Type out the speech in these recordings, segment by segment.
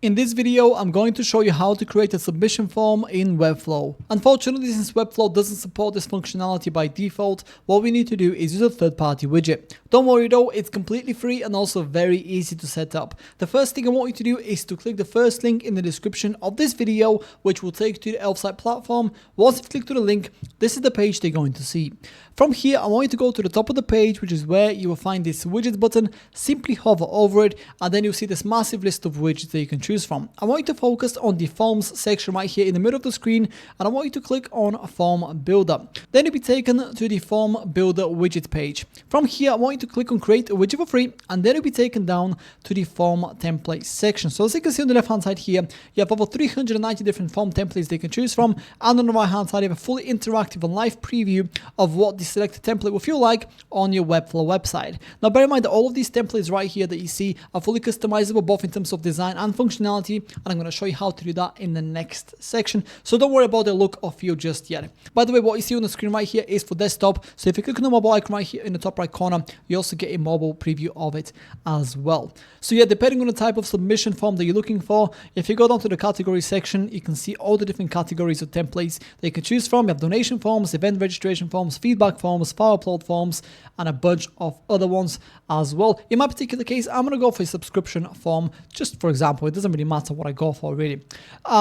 In this video, I'm going to show you how to create a submission form in Webflow. Unfortunately, since Webflow doesn't support this functionality by default, what we need to do is use a third-party widget. Don't worry though, it's completely free and also very easy to set up. The first thing I want you to do is to click the first link in the description of this video, which will take you to the Elfsight platform. Once you click to the link, this is the page they're going to see. From here, I want you to go to the top of the page, which is where you will find this widgets button. Simply hover over it, and then you'll see this massive list of widgets that you can choose from. I want you to focus on the forms section right here in the middle of the screen, and I want you to click on Form Builder. Then you'll be taken to the Form Builder widget page. From here, I want you to click on Create a Widget for Free, and then you'll be taken down to the Form Template section. So as you can see on the left hand side here, you have over 390 different form templates they can choose from, and on the right hand side, you have a fully interactive and live preview of what the selected template will feel like on your Webflow website. Now bear in mind that all of these templates right here that you see are fully customizable, both in terms of design and functionality, and I'm going to show you how to do that in the next section. So don't worry about the look or feel just yet. By the way, what you see on the screen right here is for desktop. So if you click on the mobile icon right here in the top right corner, you also get a mobile preview of it as well. So yeah, depending on the type of submission form that you're looking for, if you go down to the category section, you can see all the different categories of templates that you can choose from. You have donation forms, event registration forms, feedback forms, file upload forms, and a bunch of other ones as well. In my particular case, I'm going to go for a subscription form. Just for example, it doesn't really matter what I go for really.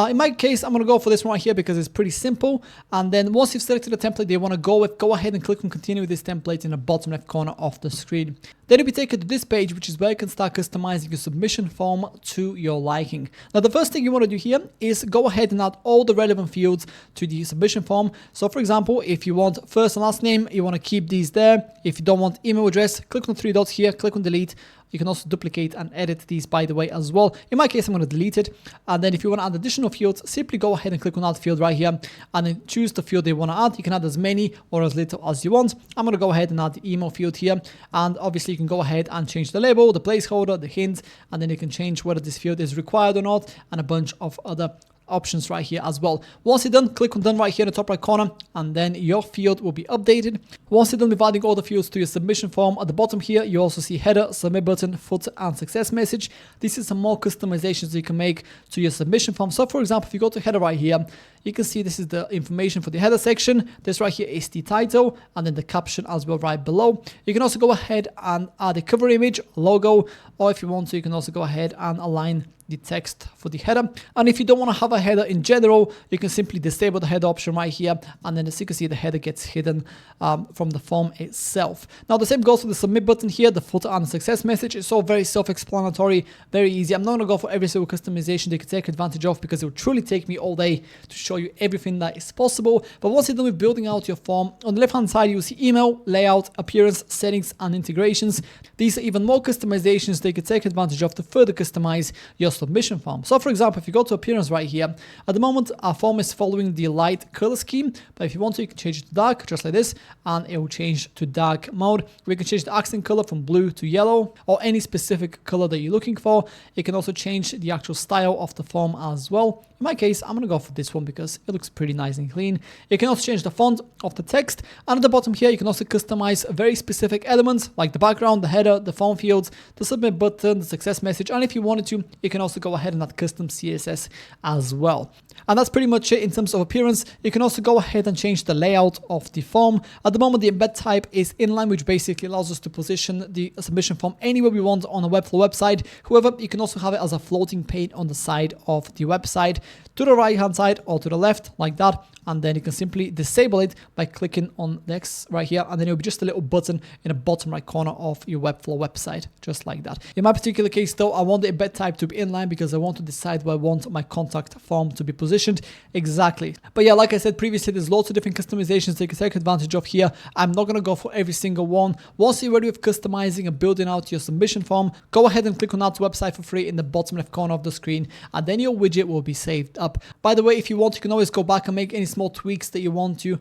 In my case, I'm going to go for this one right here because it's pretty simple. And then once you've selected the template you want to go with, go ahead and click on continue with this template in the bottom left corner of the screen. Then you'll be taken to this page, which is where you can start customizing your submission form to your liking. Now, the first thing you want to do here is go ahead and add all the relevant fields to the submission form. So for example, if you want first and last name, you want to keep these there. If you don't want email address, click on the three dots here, click on delete. You can also duplicate and edit these, by the way, as well. In my case, I'm going to delete it. And then if you want to add additional fields, simply go ahead and click on add field right here and then choose the field they want to add. You can add as many or as little as you want. I'm going to go ahead and add the email field here. And obviously you can go ahead and change the label, the placeholder, the hint, and then you can change whether this field is required or not, and a bunch of other options right here as well. Once you're done, click on done right here in the top right corner, and then your field will be updated. Once you're done with adding all the fields to your submission form, at the bottom here you also see header, submit button, footer, and success message. This is some more customizations you can make to your submission form. So for example, if you go to header right here, you can see this is the information for the header section. This right here is the title, and then the caption as well right below. You can also go ahead and add a cover image, logo, or if you want to, you can also go ahead and align the text for the header. And if you don't want to have a header in general, you can simply disable the header option right here, and then as you can see, the header gets hidden from the form itself. Now the same goes for the submit button here, the footer and the success message. It's all very self-explanatory, very easy. I'm not going to go for every single customization they can take advantage of because it will truly take me all day to show you everything that is possible. But once you're done with building out your form, on the left hand side you will see email, layout, appearance, settings, and integrations. These are even more customizations they can take advantage of to further customize your submission form. So for example, if you go to appearance right here, at the moment our form is following the light color scheme, but if you want to, you can change it to dark, just like this, and it will change to dark mode. We can change the accent color from blue to yellow, or any specific color that you're looking for. You can also change the actual style of the form as well. In my case, I'm going to go for this one because it looks pretty nice and clean. You can also change the font of the text, and at the bottom here you can also customize very specific elements like the background, the header, the form fields, the submit button, the success message, and if you wanted to, you can also go ahead and add custom CSS as well. And that's pretty much it in terms of appearance. You can also go ahead and change the layout of the form. At the moment, the embed type is inline, which basically allows us to position the submission form anywhere we want on a Webflow website. However, you can also have it as a floating pane on the side of the website, to the right hand side or to the left, like that. And then you can simply disable it by clicking on the X right here, and then it'll be just a little button in the bottom right corner of your Webflow website, just like that. In my particular case though, I want the embed type to be inline because I want to decide where I want my contact form to be positioned exactly. But yeah, like I said previously, there's lots of different customizations you can take advantage of here. I'm not going to go for every single one. Once you're ready with customizing and building out your submission form, go ahead and click on add to website for free in the bottom left corner of the screen, and then your widget will be saved up. By the way, if you want, you can always go back and make any small tweaks that you want to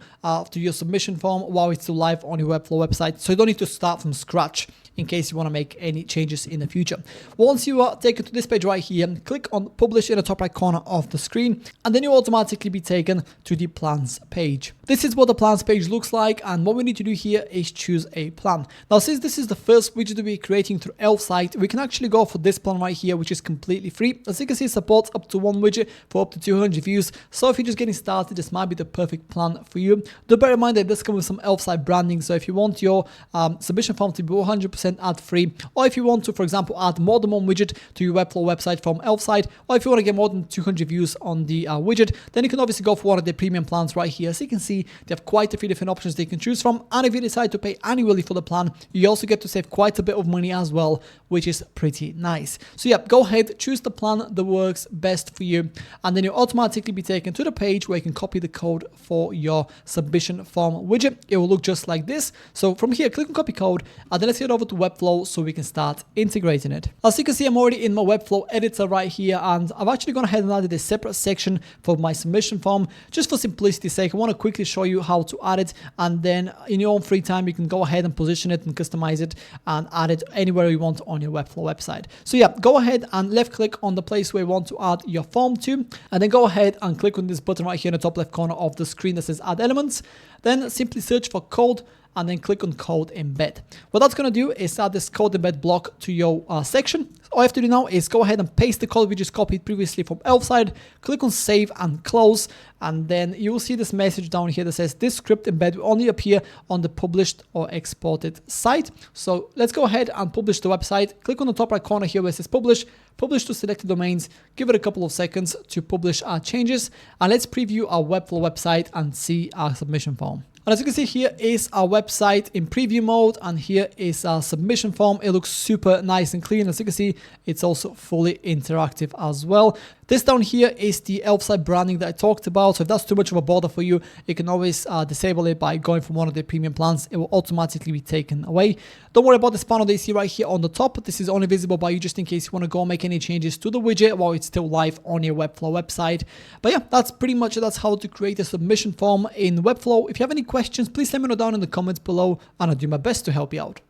your submission form while it's still live on your Webflow website. So you don't need to start from scratch. in case you want to make any changes in the future. Once you are taken to this page right here, click on publish in the top right corner of the screen, and then you'll automatically be taken to the plans page. This is what the plans page looks like, and what we need to do here is choose a plan. Now, since this is the first widget that we're creating through Elfsight, we can actually go for this plan right here, which is completely free. As you can see, it supports up to one widget for up to 200 views. So if you're just getting started, this might be the perfect plan for you. Do bear in mind that it does come with some Elfsight branding. So if you want your submission form to be 100% ad free, or if you want to, for example, add more than one widget to your Webflow website from Elfsight, or if you want to get more than 200 views on the widget, then you can obviously go for one of the premium plans right here. So you can see they have quite a few different options they can choose from, and if you decide to pay annually for the plan, you also get to save quite a bit of money as well, which is pretty nice. So yeah, go ahead, choose the plan that works best for you, and then you'll automatically be taken to the page where you can copy the code for your submission form widget. It will look just like this. So from here, click on copy code, and then let's head over to Webflow so we can start integrating it. As you can see, I'm already in my Webflow editor right here, and I've actually gone ahead and added a separate section for my submission form. Just for simplicity's sake, I want to quickly show you how to add it, and then in your own free time, you can go ahead and position it and customize it and add it anywhere you want on your Webflow website. So yeah, go ahead and left click on the place where you want to add your form to, and then go ahead and click on this button right here in the top left corner of the screen that says add elements. Then simply search for code and then click on code embed. What that's going to do is add this code embed block to your section. All you have to do now is go ahead and paste the code we just copied previously from Elfsight, click on save and close, and then you will see this message down here that says this script embed will only appear on the published or exported site. So let's go ahead and publish the website. Click on the top right corner here where it says publish to selected domains, give it a couple of seconds to publish our changes, and let's preview our Webflow website and see our submission form. And as you can see, here is our website in preview mode, and here is our submission form. It looks super nice and clean. As you can see, it's also fully interactive as well. This down here is the Elfsight branding that I talked about. So if that's too much of a bother for you, you can always disable it by going from one of the premium plans. It will automatically be taken away. Don't worry about this panel that you see right here on the top. This is only visible by you just in case you want to go make any changes to the widget while it's still live on your Webflow website. But yeah, that's pretty much it. That's how to create a submission form in Webflow. If you have any questions, please let me know down in the comments below, and I'll do my best to help you out.